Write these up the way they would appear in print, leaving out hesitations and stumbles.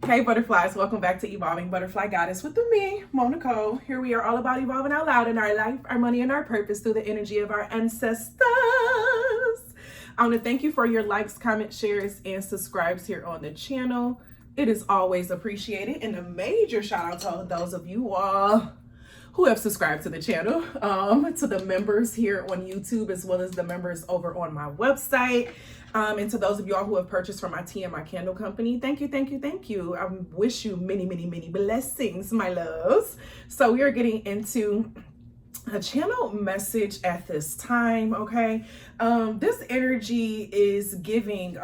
Hey butterflies, welcome back to Evolving Butterfly Goddess with me, Moe Nicole. Here we are all about evolving out loud in our life, our money, and our purpose through the energy of our ancestors. I want to thank you for your likes, comments, shares, and subscribes here on the channel. It is always appreciated. And a major shout out to all those of you all who have subscribed to the channel, to the members here on YouTube, as well as the members over on my website. And to those of y'all who have purchased from my tea and my candle company, thank you, thank you, thank you. I wish you many, many, many blessings, my loves. So we are getting into a channel message at this time, okay? This energy is giving,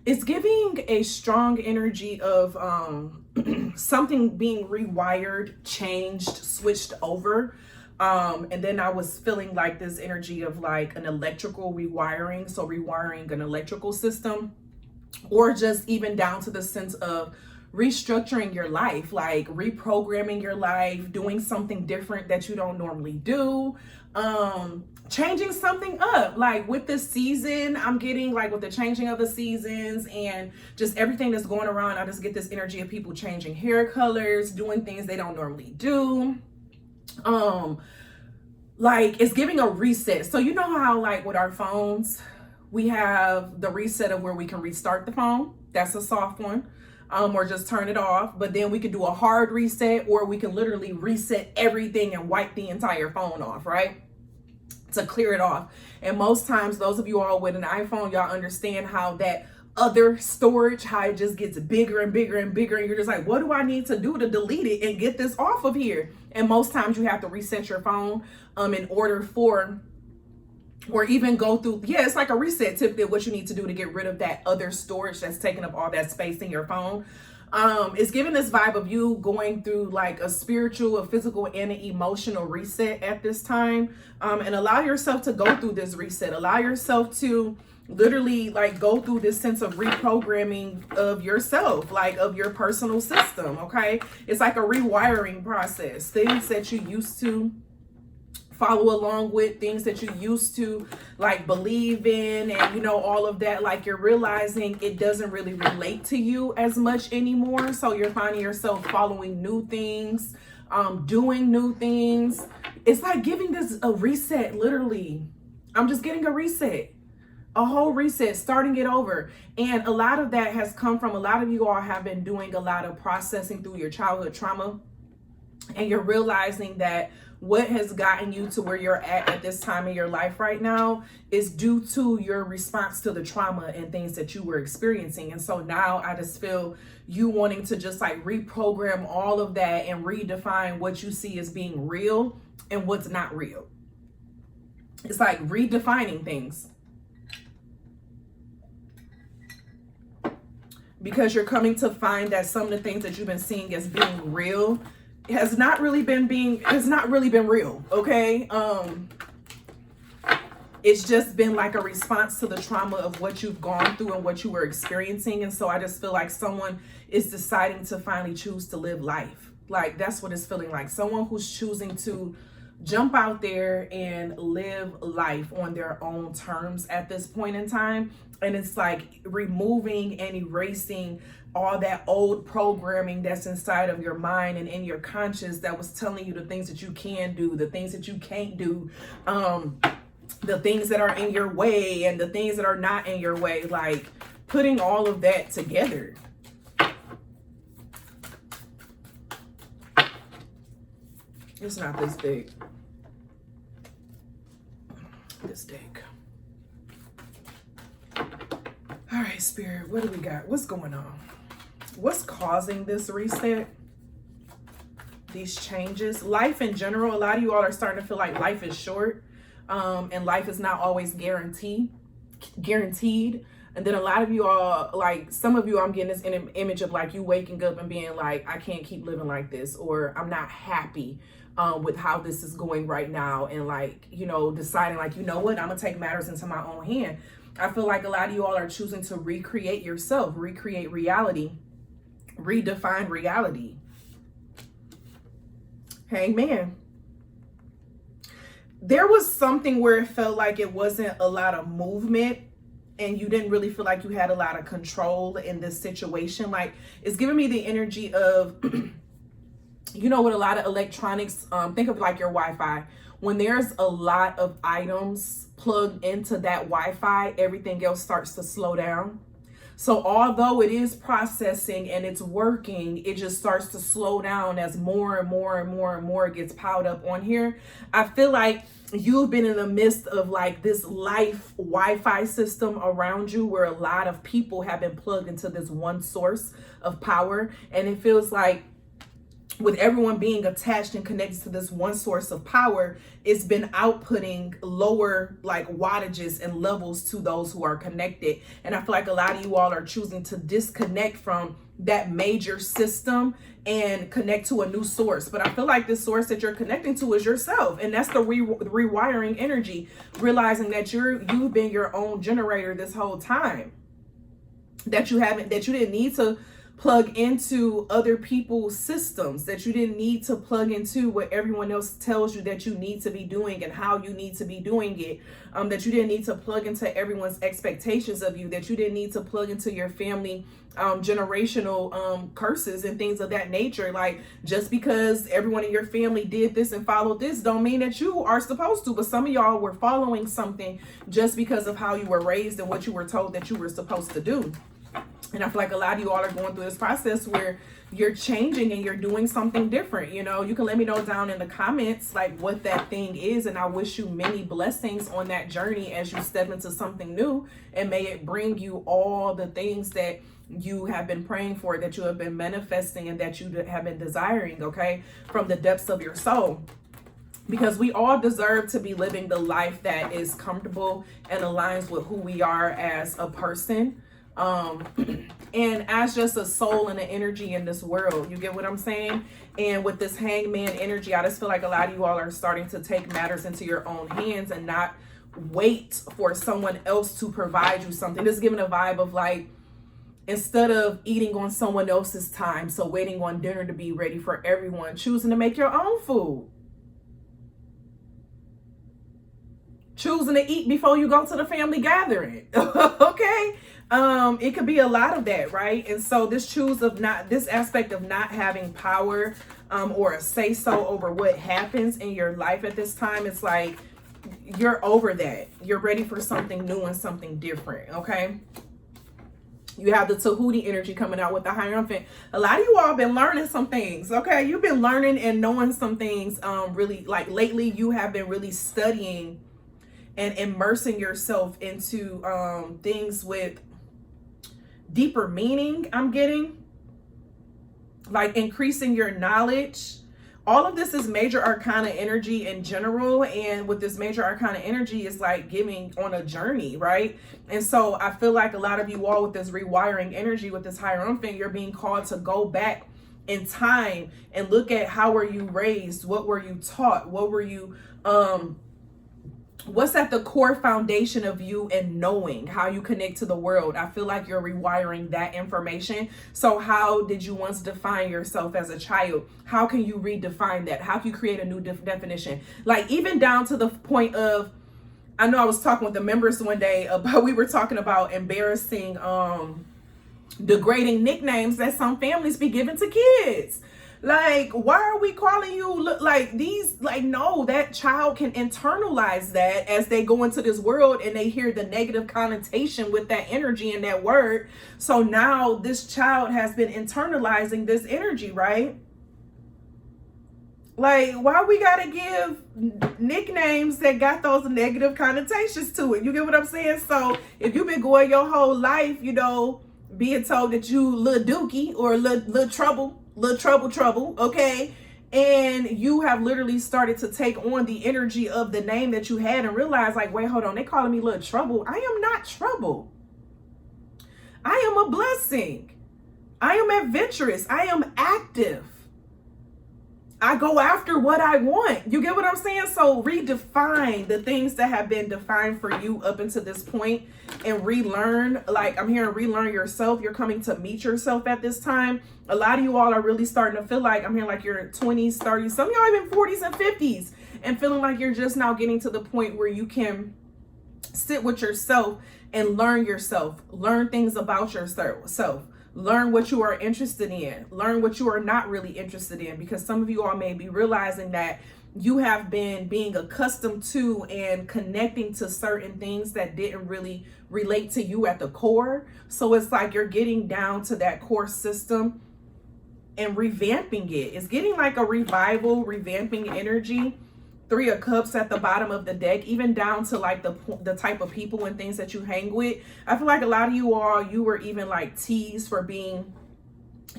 it's giving a strong energy of something being rewired, changed, switched over. And then I was feeling like this energy of like an electrical rewiring. So rewiring an electrical system, or just even down to the sense of restructuring your life, like reprogramming your life, doing something different that you don't normally do, changing something up. Like with this season, I'm getting like with the changing of the seasons and just everything that's going around, I just get this energy of people changing hair colors, doing things they don't normally do. Like it's giving a reset. So you know how like with our phones, we have the reset of where we can restart the phone. That's a soft one. Or just turn it off. But then we can do a hard reset, or we can literally reset everything and wipe the entire phone off, right? To clear it off. And most times, those of you all with an iPhone, y'all understand how that other storage, how it just gets bigger and bigger and bigger, and you're just like, what do I need to do to delete it and get this off of here? And most times you have to reset your phone in order for, or even go through, it's like a reset tip that what you need to do to get rid of that other storage that's taking up all that space in your phone. It's giving this vibe of you going through like a spiritual, a physical, and an emotional reset at this time. And allow yourself to go through this reset. Allow yourself to literally like go through this sense of reprogramming of yourself, like of your personal system, okay? It's like a rewiring process. Things that you used to follow along with, things that you used to like believe in, and you know, all of that, like you're realizing it doesn't really relate to you as much anymore. So you're finding yourself following new things, doing new things. It's like giving this a reset, literally. I'm just getting a reset. A whole reset, starting it over. And a lot of that has come from, a lot of you all have been doing a lot of processing through your childhood trauma. And you're realizing that what has gotten you to where you're at this time in your life right now is due to your response to the trauma and things that you were experiencing. And so now I just feel you wanting to just like reprogram all of that and redefine what you see as being real and what's not real. It's like redefining things. Because you're coming to find that some of the things that you've been seeing as being real has not really been real, okay? It's just been like a response to the trauma of what you've gone through and what you were experiencing. And so I just feel like someone is deciding to finally choose to live life. Like that's what it's feeling like. Someone who's choosing to jump out there and live life on their own terms at this point in time. And it's like removing and erasing all that old programming that's inside of your mind and in your conscience that was telling you the things that you can do, the things that you can't do, the things that are in your way and the things that are not in your way, like putting all of that together. It's not this big. This big. All right, Spirit, what do we got? What's going on? What's causing this reset? These changes? Life in general, a lot of you all are starting to feel like life is short, and life is not always guaranteed. And then a lot of you all, like some of you, I'm getting this image of like you waking up and being like, I can't keep living like this, or I'm not happy with how this is going right now. And like, you know, deciding like, you know what, I'm gonna take matters into my own hand. I feel like a lot of you all are choosing to recreate yourself, recreate reality, redefine reality. Hangman. There was something where it felt like it wasn't a lot of movement and you didn't really feel like you had a lot of control in this situation. Like, it's giving me the energy of, you know, with a lot of electronics, think of like your Wi-Fi. When there's a lot of items plugged into that Wi-Fi, everything else starts to slow down. So although it is processing and it's working, it just starts to slow down as more and more and more and more gets piled up on here. I feel like you've been in the midst of like this life Wi-Fi system around you where a lot of people have been plugged into this one source of power. And it feels like with everyone being attached and connected to this one source of power, it's been outputting lower like wattages and levels to those who are connected. And I feel like a lot of you all are choosing to disconnect from that major system and connect to a new source. But I feel like this source that you're connecting to is yourself. And that's the rewiring energy, realizing that you've been your own generator this whole time, that you didn't need to plug into other people's systems, that you didn't need to plug into what everyone else tells you that you need to be doing and how you need to be doing it, that you didn't need to plug into everyone's expectations of you, that you didn't need to plug into your family generational curses and things of that nature. Like, just because everyone in your family did this and followed this don't mean that you are supposed to. But some of y'all were following something just because of how you were raised and what you were told that you were supposed to do. And I feel like a lot of you all are going through this process where you're changing and you're doing something different. You know, you can let me know down in the comments like what that thing is, and I wish you many blessings on that journey as you step into something new, and may it bring you all the things that you have been praying for, that you have been manifesting, and that you have been desiring, okay, from the depths of your soul. Because we all deserve to be living the life that is comfortable and aligns with who we are as a person. And as just a soul and an energy in this world, you get what I'm saying? And with this hangman energy, I just feel like a lot of you all are starting to take matters into your own hands and not wait for someone else to provide you something. This is giving a vibe of like, instead of eating on someone else's time, so waiting on dinner to be ready for everyone, choosing to make your own food. Choosing to eat before you go to the family gathering. Okay? It could be a lot of that, right? And so this aspect of not having power or a say so over what happens in your life at this time, it's like you're over that. You're ready for something new and something different, okay? You have the Tahuti energy coming out with the Hierophant. A lot of you all been learning some things, okay? You've been learning and knowing some things really, like lately you have been really studying and immersing yourself into things with deeper meaning. I'm getting like increasing your knowledge. All of this is major arcana energy in general, and with this major arcana energy is like giving on a journey, right? And so I feel like a lot of you all with this rewiring energy, with this Hierophant, you're being called to go back in time and look at how were you raised, what were you taught, what were you what's at the core foundation of you and knowing how you connect to the world. I feel like you're rewiring that information. So how did you once define yourself as a child? How can you redefine that? How can you create a new definition? Like even down to the point of, I know I was talking with the members one day about, we were talking about embarrassing, degrading nicknames that some families be giving to kids. Like, why are we calling you like these? Like, no, that child can internalize that as they go into this world and they hear the negative connotation with that energy and that word. So now this child has been internalizing this energy, right? Like, why we gotta give nicknames that got those negative connotations to it? You get what I'm saying? So if you've been going your whole life, you know, being told that you little dookie or little trouble, okay? And you have literally started to take on the energy of the name that you had and realize like, wait, hold on, they calling me little trouble. I am not trouble. I am a blessing. I am adventurous. I am active. I go after what I want. You get what I'm saying? So redefine the things that have been defined for you up until this point and relearn. Like I'm hearing relearn yourself. You're coming to meet yourself at this time. A lot of you all are really starting to feel like, I'm hearing like you're 20s, 30s, some of y'all even 40s and 50s, and feeling like you're just now getting to the point where you can sit with yourself and learn yourself. Learn things about yourself. Learn what you are interested in. Learn what you are not really interested in, because some of you all may be realizing that you have been being accustomed to and connecting to certain things that didn't really relate to you at the core. So it's like you're getting down to that core system and revamping it. It's getting like a revival, revamping energy. 3 of Cups at the bottom of the deck, even down to like the type of people and things that you hang with. I feel like a lot of you all, you were even like teased for being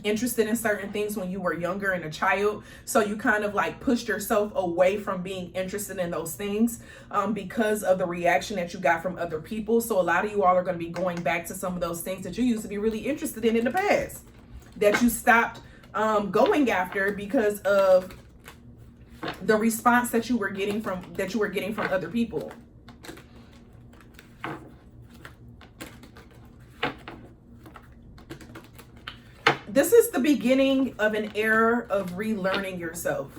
interested in certain things when you were younger and a child. So you kind of like pushed yourself away from being interested in those things because of the reaction that you got from other people. So a lot of you all are going to be going back to some of those things that you used to be really interested in the past, that you stopped going after because of the response that you were getting from other people. This is the beginning of an era of relearning yourself.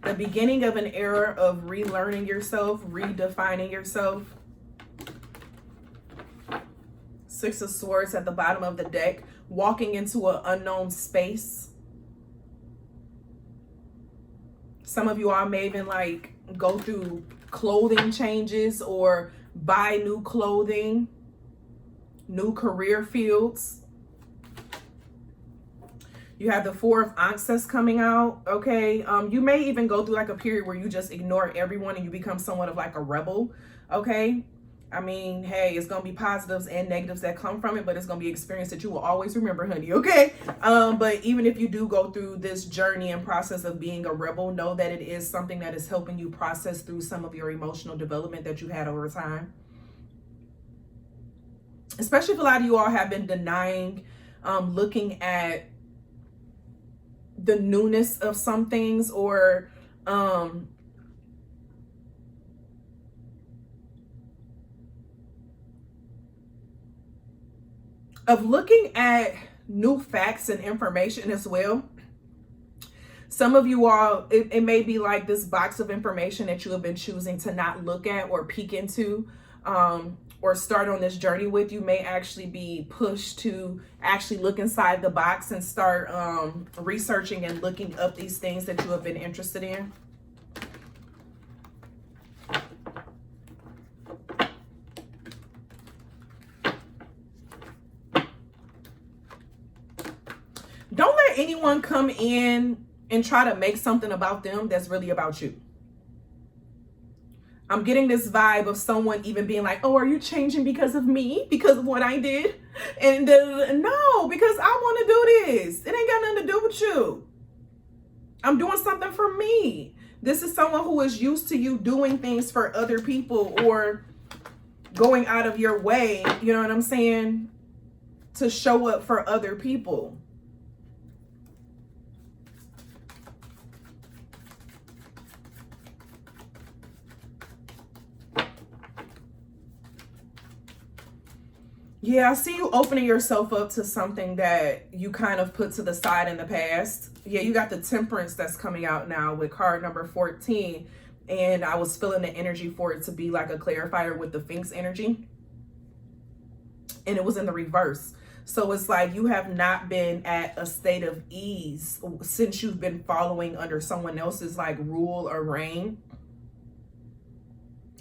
The beginning of an era of relearning yourself, redefining yourself. 6 of Swords at the bottom of the deck, walking into an unknown space. Some of you all may even like go through clothing changes or buy new clothing, new career fields. You have the 4 of Anxes coming out, okay? You may even go through like a period where you just ignore everyone and you become somewhat of like a rebel, okay? I mean, hey, it's going to be positives and negatives that come from it, but it's going to be an experience that you will always remember, honey, okay? But even if you do go through this journey and process of being a rebel, know that it is something that is helping you process through some of your emotional development that you had over time. Especially if a lot of you all have been denying, looking at the newness of some things, or of looking at new facts and information as well. Some of you all, it may be like this box of information that you have been choosing to not look at or peek into, or start on this journey with. You may actually be pushed to actually look inside the box and start researching and looking up these things that you have been interested in. Don't let anyone come in and try to make something about them that's really about you. I'm getting this vibe of someone even being like, oh, are you changing because of me? Because of what I did? And no, because I want to do this. It ain't got nothing to do with you. I'm doing something for me. This is someone who is used to you doing things for other people or going out of your way, you know what I'm saying, to show up for other people. Yeah, I see you opening yourself up to something that you kind of put to the side in the past. Yeah, you got the Temperance that's coming out now with card number 14. And I was feeling the energy for it to be like a clarifier with the Sphinx energy. And it was in the reverse. So it's like you have not been at a state of ease since you've been following under someone else's like rule or reign.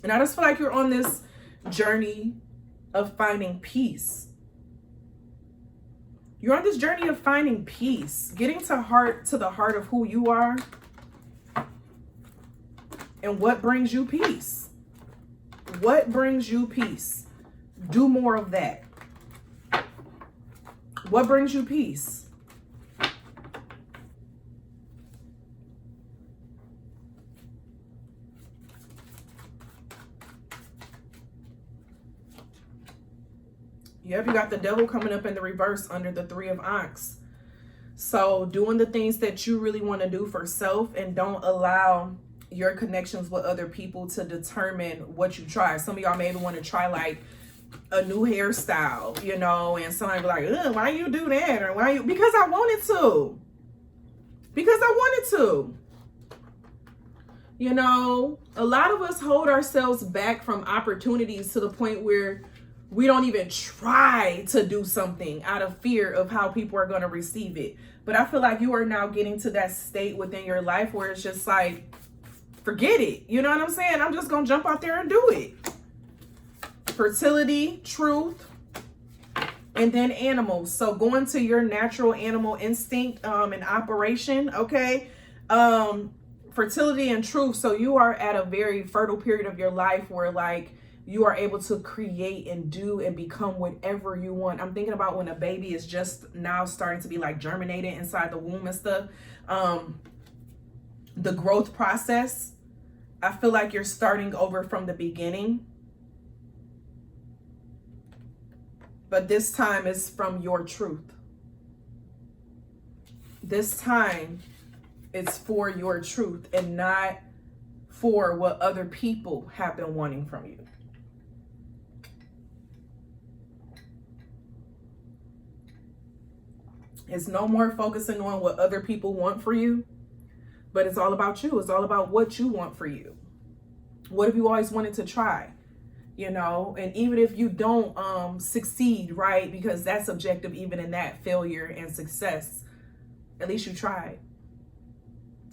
And I just feel like you're on this journey of finding peace. You're on this journey of finding peace, getting to the heart of who you are and what brings you peace. What brings you peace? Do more of that. What brings you peace? Yep, you got the Devil coming up in the reverse under the 3 of Onyx. So doing the things that you really want to do for self, and don't allow your connections with other people to determine what you try. Some of y'all maybe want to try like a new hairstyle, you know, and somebody be like, ugh, why you do that? Or why you? Because I wanted to. Because I wanted to. You know, a lot of us hold ourselves back from opportunities to the point where we don't even try to do something out of fear of how people are going to receive it. But I feel like you are now getting to that state within your life where it's just like, forget it. You know what I'm saying? I'm just going to jump out there and do it. Fertility, truth, and then animals. So going to your natural animal instinct and operation, okay? Fertility and truth. So you are at a very fertile period of your life where like you are able to create and do and become whatever you want. I'm thinking about when a baby is just now starting to be like germinated inside the womb and stuff. The growth process, I feel like you're starting over from the beginning. But this time is from your truth. This time it's for your truth and not for what other people have been wanting from you. It's no more focusing on what other people want for you, but it's all about you. It's all about what you want for you. What have you always wanted to try? You know, and even if you don't succeed, right? Because that's subjective, even in that failure and success, at least you tried.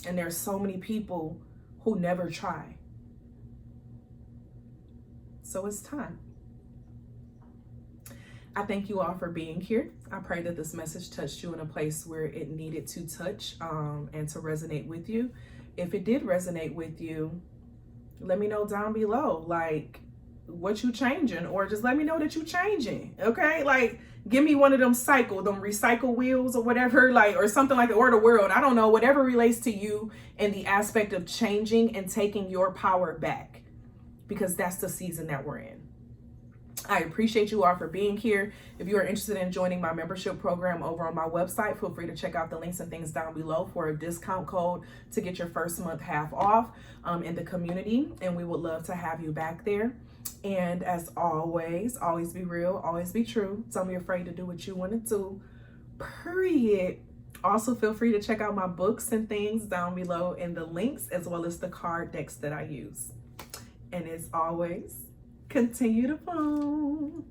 And there's so many people who never try. So it's time. I thank you all for being here. I pray that this message touched you in a place where it needed to touch and to resonate with you. If it did resonate with you, let me know down below, like, what you changing, or just let me know that you changing. Okay, like give me one of them recycle wheels or whatever, like, or something like that, or the world, I don't know, whatever relates to you in the aspect of changing and taking your power back, because that's the season that we're in. I appreciate you all for being here. If you are interested in joining my membership program over on my website, feel free to check out the links and things down below for a discount code to get your first month half off in the community. And we would love to have you back there. And as always be real, always be true. Don't be afraid to do what you want to do, period. Also, feel free to check out my books and things down below in the links, as well as the card decks that I use. And as always, continue to phone.